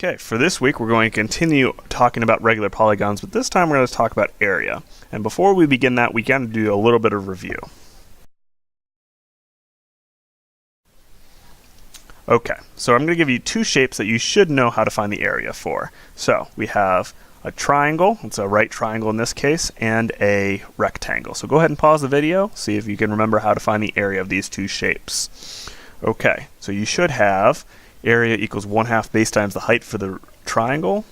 Okay, for this week we're going to continue talking about regular polygons, but this time we're going to talk about area. And before we begin that, we got to do a little bit of review. Okay, so I'm going to give you two shapes that you should know how to find the area for. So we have a triangle, it's a right triangle in this case, and a rectangle. So go ahead and pause the video, see if you can remember how to find the area of these two shapes. Okay, so you should have area equals 1/2 base times the height for the triangle.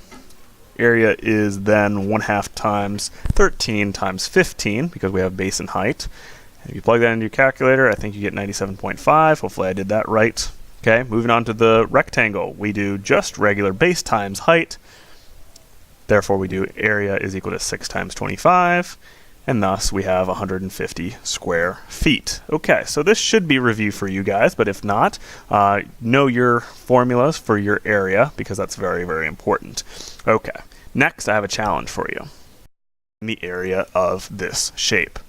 Area is then 1/2 times 13 times 15 because we have base and height. And if you plug that into your calculator, I think you get 97.5. Hopefully I did that right. Okay, moving on to the rectangle. We do just regular base times height. Therefore we do area is equal to 6 times 25. And thus we have 150 square feet. Okay, so this should be review for you guys, but if not, know your formulas for your area because that's very, very important. Okay, next I have a challenge for you. The area of this shape.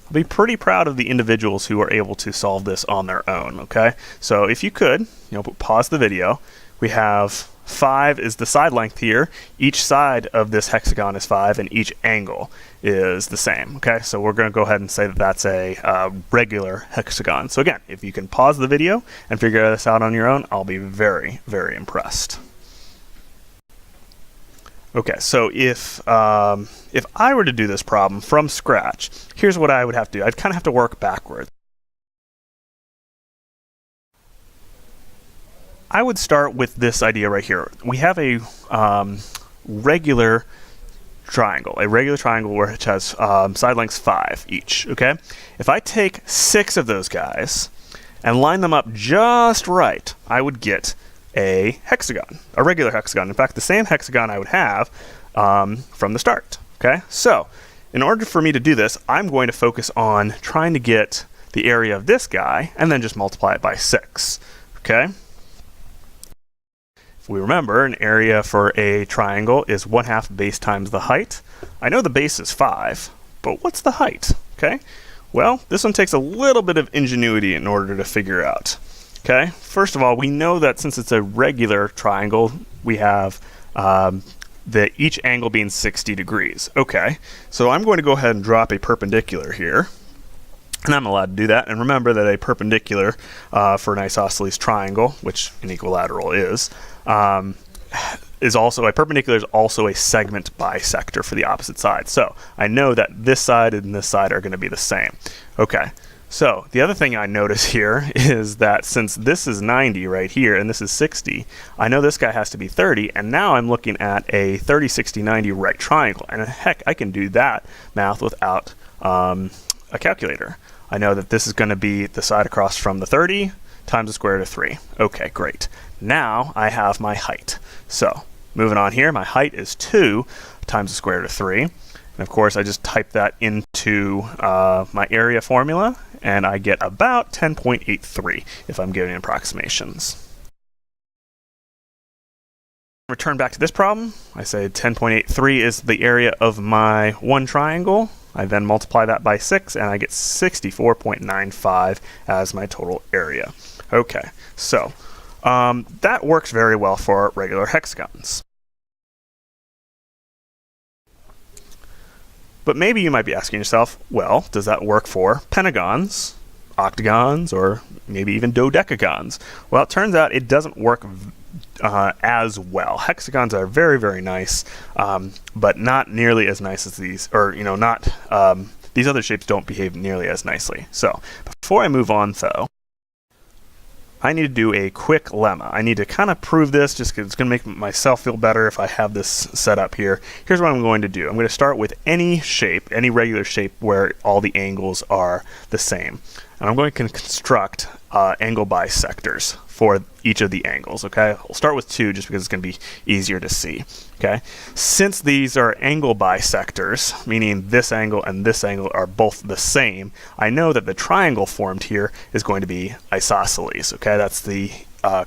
I'll be pretty proud of the individuals who are able to solve this on their own, okay? So if you could, pause the video. We have 5 is the side length here. Each side of this hexagon is 5 and each angle is the same. Okay, so we're going to go ahead and say that that's a regular hexagon. So again, if you can pause the video and figure this out on your own, I'll be very, very impressed. Okay, so if I were to do this problem from scratch, here's what I would have to do. I'd kind of have to work backwards. I would start with this idea right here. We have a regular triangle which has side lengths 5 each, okay? If I take 6 of those guys and line them up just right, I would get a hexagon, a regular hexagon. In fact, the same hexagon I would have from the start, okay? So, in order for me to do this, I'm going to focus on trying to get the area of this guy and then just multiply it by 6, okay? We remember an area for a triangle is 1/2 base times the height. I know the base is 5, but what's the height? Okay, well, this one takes a little bit of ingenuity in order to figure out. Okay, first of all, we know that since it's a regular triangle, we have each angle being 60 degrees. Okay, so I'm going to go ahead and drop a perpendicular here. And I'm allowed to do that. And remember that a perpendicular for an isosceles triangle, which an equilateral is also a perpendicular is also a segment bisector for the opposite side. So I know that this side and this side are going to be the same. Okay. So the other thing I notice here is that since this is 90 right here and this is 60, I know this guy has to be 30, and now I'm looking at a 30, 60, 90 right triangle. And heck, I can do that math without a calculator. I know that this is going to be the side across from the 30 times the square root of 3. Okay, great. Now I have my height. So moving on here, my height is 2 times the square root of 3. And of course, I just type that into my area formula, and I get about 10.83 if I'm giving approximations. Return back to this problem. I say 10.83 is the area of my one triangle. I then multiply that by 6 and I get 64.95 as my total area. Okay, so that works very well for regular hexagons. But maybe you might be asking yourself, well, does that work for pentagons, octagons, or maybe even dodecagons? Well, it turns out it doesn't work as well. Hexagons are very, very nice, but not nearly as nice as these, or these other shapes don't behave nearly as nicely. So before I move on though, I need to do a quick lemma. I need to kind of prove this just because it's going to make myself feel better if I have this set up here. Here's what I'm going to do. I'm going to start with any shape, any regular shape where all the angles are the same. And I'm going to construct angle bisectors for each of the angles, okay? I'll start with 2 just because it's going to be easier to see, okay? Since these are angle bisectors, meaning this angle and this angle are both the same, I know that the triangle formed here is going to be isosceles, okay? That's the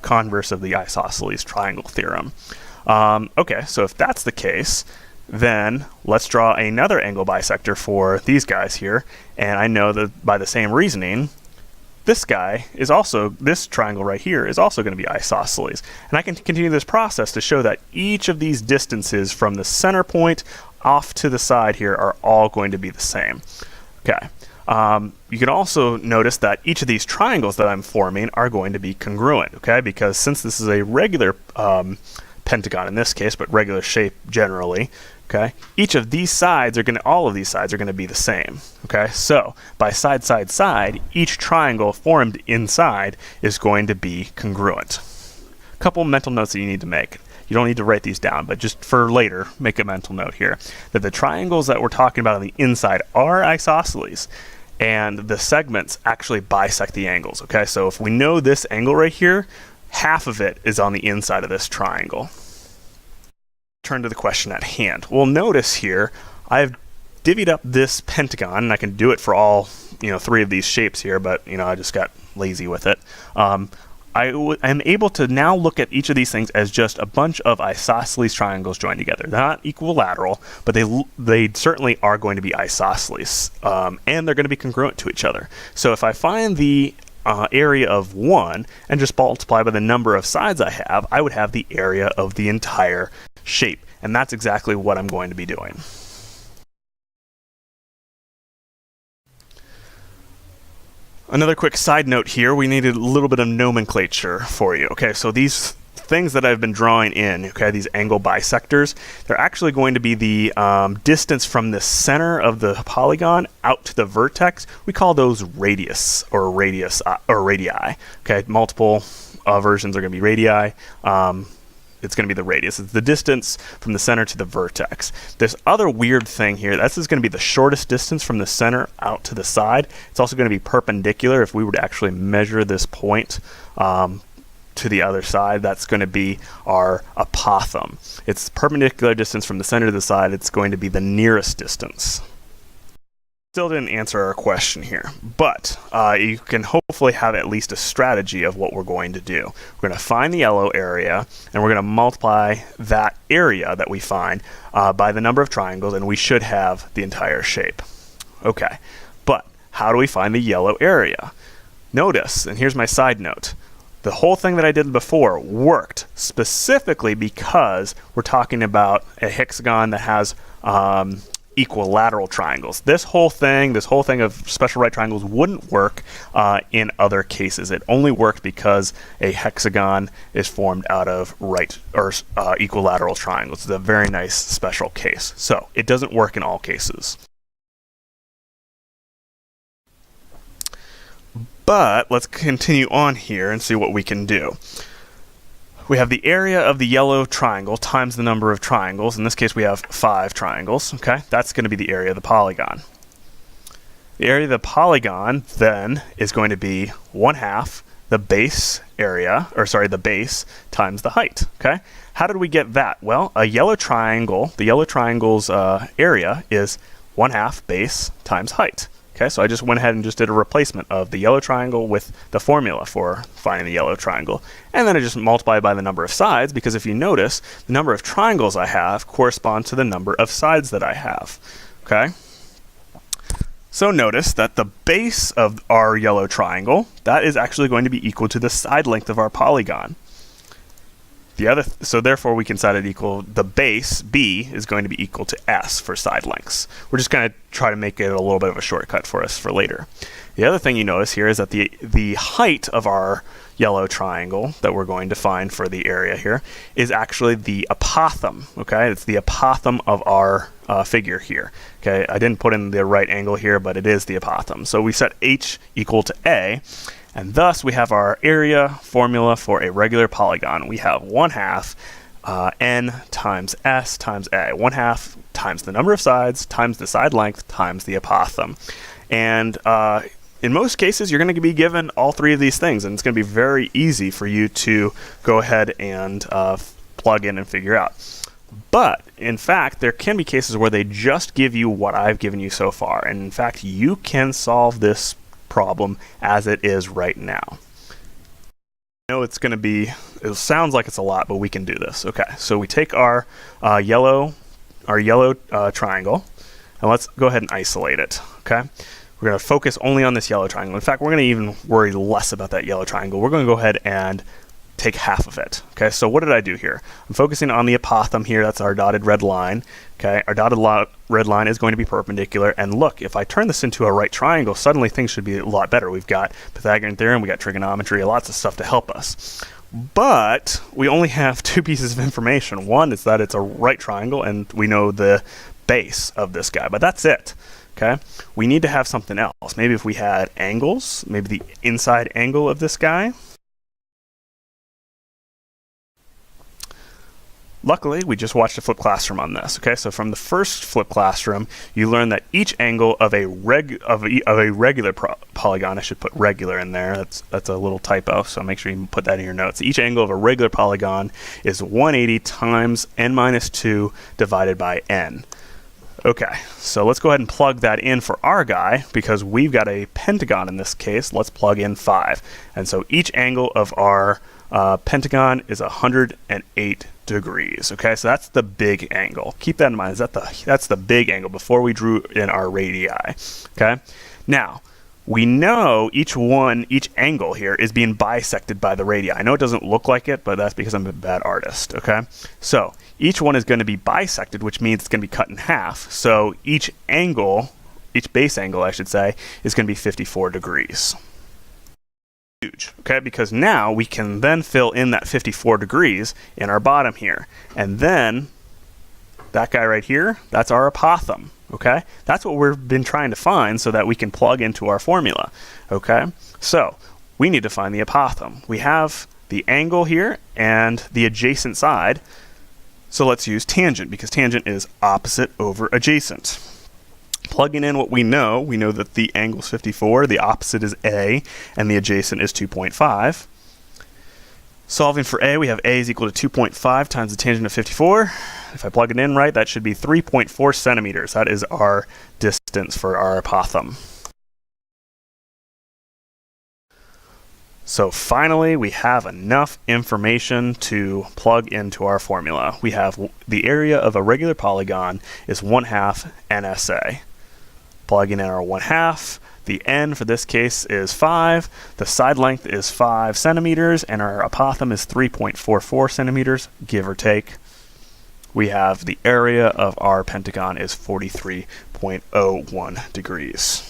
converse of the isosceles triangle theorem. Okay, so if that's the case, then let's draw another angle bisector for these guys here, and I know that by the same reasoning, this guy is also, this triangle right here is also going to be isosceles. And I can continue this process to show that each of these distances from the center point off to the side here are all going to be the same. Okay. You can also notice that each of these triangles that I'm forming are going to be congruent, okay? Because since this is a regular pentagon in this case, but regular shape generally, okay? Each of these sides are all of these sides are going to be the same, okay? So by side, side, side, each triangle formed inside is going to be congruent. A couple mental notes that you need to make. You don't need to write these down, but just for later, make a mental note here that the triangles that we're talking about on the inside are isosceles, and the segments actually bisect the angles, okay? So if we know this angle right here, half of it is on the inside of this triangle. Turn to the question at hand. Well, notice here, I've divvied up this pentagon, and I can do it for all, 3 of these shapes here, but, I just got lazy with it. I'm able to now look at each of these things as just a bunch of isosceles triangles joined together. They're not equilateral, but they certainly are going to be isosceles, and they're going to be congruent to each other. So if I find the area of one and just multiply by the number of sides I would have the area of the entire shape. And that's exactly what I'm going to be doing. Another quick side note here, we needed a little bit of nomenclature for you. Okay, so these things that I've been drawing in, okay, these angle bisectors, they're actually going to be the distance from the center of the polygon out to the vertex. We call those radius or radii. Okay, multiple versions are going to be radii. It's going to be the radius. It's the distance from the center to the vertex. This other weird thing here, this is going to be the shortest distance from the center out to the side. It's also going to be perpendicular. If we were to actually measure this point to the other side, that's going to be our apothem. It's perpendicular distance from the center to the side. It's going to be the nearest distance. Still didn't answer our question here, but you can hopefully have at least a strategy of what we're going to do. We're going to find the yellow area, and we're going to multiply that area that we find by the number of triangles, and we should have the entire shape. Okay, but how do we find the yellow area? Notice, and here's my side note, the whole thing that I did before worked specifically because we're talking about a hexagon that has equilateral triangles. This whole thing of special right triangles wouldn't work in other cases. It only worked because a hexagon is formed out of right or equilateral triangles. It's a very nice special case. So it doesn't work in all cases. But let's continue on here and see what we can do. We have the area of the yellow triangle times the number of triangles. In this case, we have 5 triangles. Okay, that's going to be the area of the polygon. The area of the polygon then is going to be 1/2 the base area, the base times the height. Okay, how did we get that? Well, the yellow triangle's area is 1/2 base times height. Okay, so I just went ahead and just did a replacement of the yellow triangle with the formula for finding the yellow triangle. And then I just multiplied by the number of sides, because if you notice, the number of triangles I have correspond to the number of sides that I have. Okay? So notice that the base of our yellow triangle, that is actually going to be equal to the side length of our polygon. So therefore we can set it equal, the base, B, is going to be equal to S for side lengths. We're just going to try to make it a little bit of a shortcut for us for later. The other thing you notice here is that the height of our yellow triangle that we're going to find for the area here is actually the apothem. Okay, it's the apothem of our figure here. Okay, I didn't put in the right angle here, but it is the apothem. So we set H equal to A. And thus, we have our area formula for a regular polygon. We have 1/2 n times s times a. 1/2 times the number of sides times the side length times the apothem. And in most cases, you're going to be given all 3 of these things, and it's going to be very easy for you to go ahead and plug in and figure out. But, in fact, there can be cases where they just give you what I've given you so far. And in fact, you can solve this problem as it is right now. I know it sounds like it's a lot, but we can do this. Okay, so we take our yellow triangle, and let's go ahead and isolate it. Okay, We're going to focus only on this yellow triangle. In fact, we're going to even worry less about that yellow triangle. We're going to go ahead and take half of it. Okay, so what did I do here? I'm focusing on the apothem here. That's our dotted red line. Okay, our dotted red line is going to be perpendicular. And look, if I turn this into a right triangle, suddenly things should be a lot better. We've got Pythagorean theorem, we got trigonometry, lots of stuff to help us. But we only have two pieces of information. One is that it's a right triangle, and we know the base of this guy, but that's it. Okay, we need to have something else. Maybe if we had angles, maybe the inside angle of this guy. Luckily, we just watched a flipped classroom on this. Okay, so from the first flipped classroom, you learned that each angle of a regular polygon, I should put regular in there. That's a little typo, so make sure you put that in your notes. Each angle of a regular polygon is 180 times n minus 2 divided by n. Okay, so let's go ahead and plug that in for our guy, because we've got a pentagon in this case. Let's plug in 5. And so each angle of our pentagon is 108 degrees. Okay, so that's the big angle. Keep that in mind. That's the big angle before we drew in our radii. Okay, now we know each angle here is being bisected by the radii. I know it doesn't look like it, but that's because I'm a bad artist. Okay, so each one is going to be bisected, which means it's going to be cut in half. So each base angle, I should say, is going to be 54 degrees. Huge, okay, because now we can then fill in that 54 degrees in our bottom here. And then that guy right here, that's our apothem, okay? That's what we've been trying to find so that we can plug into our formula, okay? So we need to find the apothem. We have the angle here and the adjacent side, so let's use tangent, because tangent is opposite over adjacent. Plugging in what we know that the angle is 54, the opposite is A, and the adjacent is 2.5. Solving for A, we have A is equal to 2.5 times the tangent of 54. If I plug it in right, that should be 3.4 centimeters. That is our distance for our apothem. So finally, we have enough information to plug into our formula. We have the area of a regular polygon is 1/2 NSA. Plugging in our 1/2, the n for this case is 5, the side length is 5 centimeters, and our apothem is 3.44 centimeters, give or take. We have the area of our pentagon is 43.01 degrees.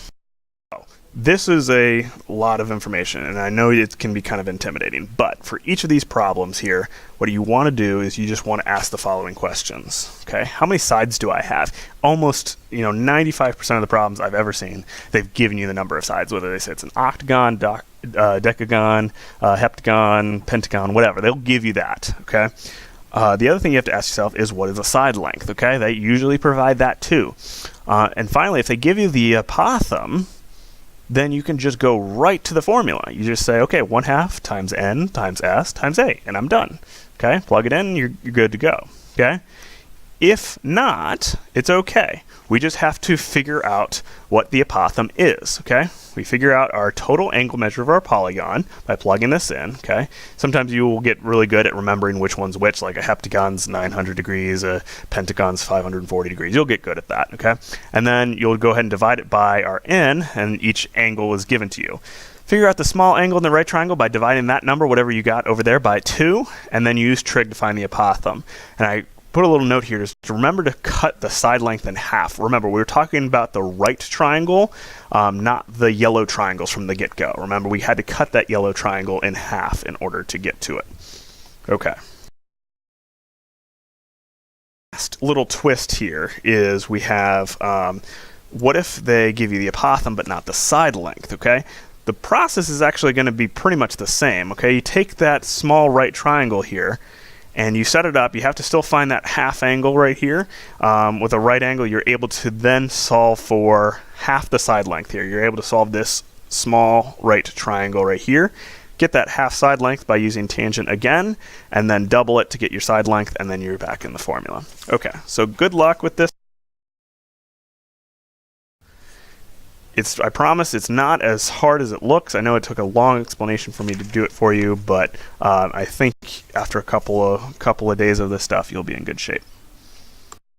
This is a lot of information, and I know it can be kind of intimidating, but for each of these problems here, what you want to do is you just want to ask the following questions. Okay, how many sides do I have? Almost 95% of the problems I've ever seen, they've given you the number of sides, whether they say it's an octagon, decagon, heptagon, pentagon, whatever. They'll give you that. Okay. The other thing you have to ask yourself is, what is a side length? Okay, they usually provide that too. And finally, if they give you the apothem, then you can just go right to the formula. You just say, okay, 1/2 times n times s times a, and I'm done. Okay, plug it in, you're good to go. Okay, if not, it's okay. We just have to figure out what the apothem is. Okay, we figure out our total angle measure of our polygon by plugging this in. Okay, sometimes you will get really good at remembering which one's which, like a heptagon's 900 degrees, a pentagon's 540 degrees. You'll get good at that. Okay, and then you'll go ahead and divide it by our n, and each angle is given to you. Figure out the small angle in the right triangle by dividing that number, whatever you got over there, by 2, and then use trig to find the apothem. And I put a little note here just to remember to cut the side length in half. Remember, we were talking about the right triangle, not the yellow triangles from the get-go. Remember, we had to cut that yellow triangle in half in order to get to it. Okay. Last little twist here is we have, what if they give you the apothem but not the side length, okay? The process is actually going to be pretty much the same, okay? You take that small right triangle here, and you set it up. You have to still find that half angle right here. With a right angle, you're able to then solve for half the side length here. You're able to solve this small right triangle right here. Get that half side length by using tangent again, and then double it to get your side length, and then you're back in the formula. Okay, so good luck with this. I promise it's not as hard as it looks. I know it took a long explanation for me to do it for you, but I think after a couple of days of this stuff, you'll be in good shape.